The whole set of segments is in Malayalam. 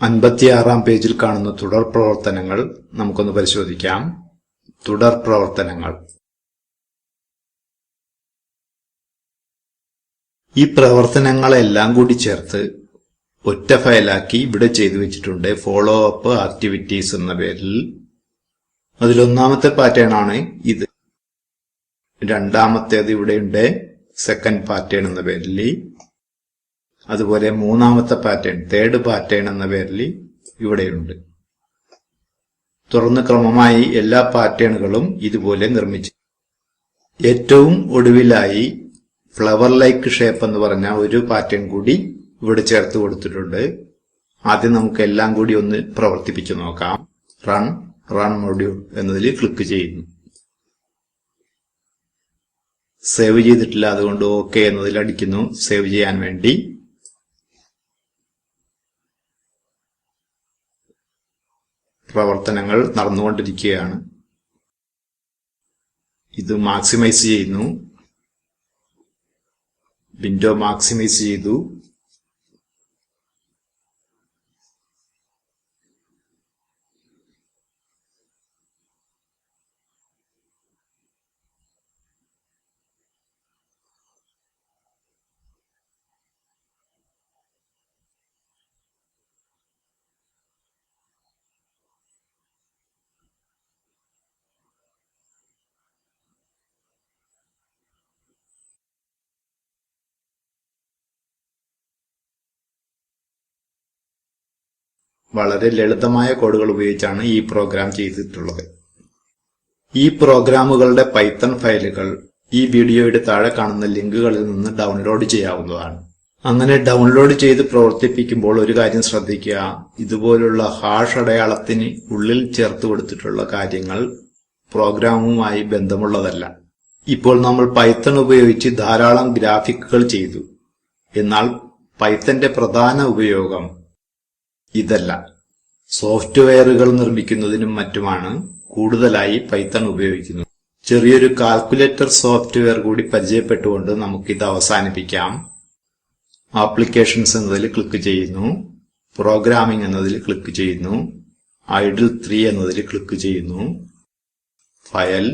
56-ാം പേജിൽ കാണുന്ന തുടർ പ്രവർത്തനങ്ങൾ നമുക്കൊന്ന് പരിശോധിക്കാം. തുടർ പ്രവർത്തനങ്ങൾ. ഈ പ്രവർത്തനങ്ങളെല്ലാം കൂടി ചേർത്ത് ഒറ്റ ഫയലാക്കി ഇവിടെ ചെയ്തു വെച്ചിട്ടുണ്ട്. ഫോളോ അപ്പ് ആക്ടിവിറ്റീസ് എന്ന പേരിൽ. അതിലൊന്നാമത്തെ പാറ്റേൺ ആണ് ഇത്. രണ്ടാമത്തേത് ഇവിടെയുണ്ട്, സെക്കൻഡ് പാറ്റേൺ എന്ന പേരിൽ. അതുപോലെ മൂന്നാമത്തെ പാറ്റേൺ, തേർഡ് പാറ്റേൺ എന്ന പേരിൽ ഇവിടെയുണ്ട്. തുടർന്ന് ക്രമമായി എല്ലാ പാറ്റേണുകളും ഇതുപോലെ നിർമ്മിച്ചു. ഏറ്റവും ഒടുവിലായി ഫ്ലവർ ലൈക്ക് ഷേപ്പ് എന്ന് പറഞ്ഞ ഒരു പാറ്റേൺ കൂടി ഇവിടെ ചേർത്ത് കൊടുത്തിട്ടുണ്ട്. ആദ്യം നമുക്ക് എല്ലാം കൂടി ഒന്ന് പ്രവർത്തിപ്പിച്ചു നോക്കാം. റൺ മൊഡ്യൂൾ എന്നതിൽ ക്ലിക്ക് ചെയ്യുന്നു. സേവ് ചെയ്തിട്ടില്ല, അതുകൊണ്ട് ഓക്കെ എന്നതിൽ അടിക്കുന്നു സേവ് ചെയ്യാൻ വേണ്ടി. പ്രവർത്തനങ്ങൾ നടന്നുകൊണ്ടിരിക്കുകയാണ്. ഇത് മാക്സിമൈസ് ചെയ്യുന്നു. വിൻഡോ മാക്സിമൈസ് ചെയ്തു. വളരെ ലളിതമായ കോഡുകൾ ഉപയോഗിച്ചാണ് ഈ പ്രോഗ്രാം ചെയ്തിട്ടുള്ളത്. ഈ പ്രോഗ്രാമുകളുടെ പൈത്തൺ ഫയലുകൾ ഈ വീഡിയോയുടെ താഴെ കാണുന്ന ലിങ്കുകളിൽ നിന്ന് ഡൗൺലോഡ് ചെയ്യാവുന്നതാണ്. അങ്ങനെ ഡൗൺലോഡ് ചെയ്ത് പ്രവർത്തിപ്പിക്കുമ്പോൾ ഒരു കാര്യം ശ്രദ്ധിക്കുക, ഇതുപോലുള്ള ഹാഷ് അടയാളത്തിന് ഉള്ളിൽ ചേർത്ത് കൊടുത്തിട്ടുള്ള കാര്യങ്ങൾ പ്രോഗ്രാമുമായി ബന്ധമുള്ളതല്ല. ഇപ്പോൾ നമ്മൾ പൈത്തൺ ഉപയോഗിച്ച് ധാരാളം ഗ്രാഫിക്കുകൾ ചെയ്തു. എന്നാൽ പൈത്തന്റെ പ്രധാന ഉപയോഗം ഇതല്ല. സോഫ്റ്റ്വെയറുകൾ നിർമ്മിക്കുന്നതിനും മറ്റുമാണ് കൂടുതലായി പൈത്തൺ ഉപയോഗിക്കുന്നത്. ചെറിയൊരു കാൽക്കുലേറ്റർ സോഫ്റ്റ്വെയർ കൂടി പരിചയപ്പെട്ടുകൊണ്ട് നമുക്കിത് അവസാനിപ്പിക്കാം. ആപ്ലിക്കേഷൻസ് എന്നതിൽ ക്ലിക്ക് ചെയ്യുന്നു. പ്രോഗ്രാമിംഗ് എന്നതിൽ ക്ലിക്ക് ചെയ്യുന്നു. ഐഡിൽ 3 എന്നതിൽ ക്ലിക്ക് ചെയ്യുന്നു. ഫയൽ,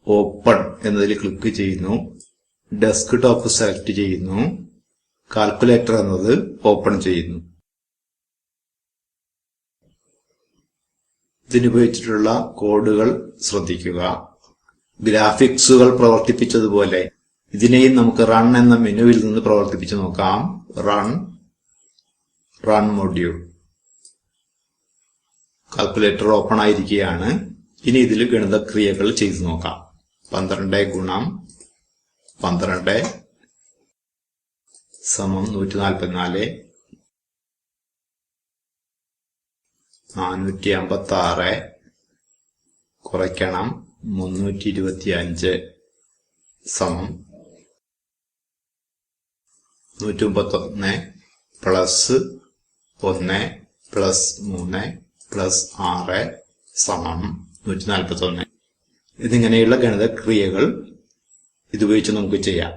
ഓപ്പൺ എന്നതിൽ ക്ലിക്ക് ചെയ്യുന്നു. ഡെസ്ക്ടോപ്പ് സെലക്ട് ചെയ്യുന്നു. കാൽക്കുലേറ്റർ എന്നത് ഓപ്പൺ ചെയ്യുന്നു. ഇതിനുപയോഗിച്ചിട്ടുള്ള കോഡുകൾ ശ്രദ്ധിക്കുക. ഗ്രാഫിക്സുകൾ പ്രവർത്തിപ്പിച്ചതുപോലെ ഇതിനെയും നമുക്ക് റൺ എന്ന മെനുവിൽ നിന്ന് പ്രവർത്തിപ്പിച്ചു നോക്കാം. Run module. കാൽക്കുലേറ്റർ ഓപ്പൺ ആയിരിക്കുകയാണ്. ഇനി ഇതിൽ ഗണിതക്രിയകൾ ചെയ്തു നോക്കാം. 12 ഗുണം 12 സമം 144, 456 കുറയ്ക്കണം 325 സമം 131 പ്ലസ് 1 പ്ലസ് 3 പ്ലസ് 6 സമം 141. ഇതിങ്ങനെയുള്ള ഗണിതക്രിയകൾ ഇതുപയോഗിച്ച് നമുക്ക് ചെയ്യാം.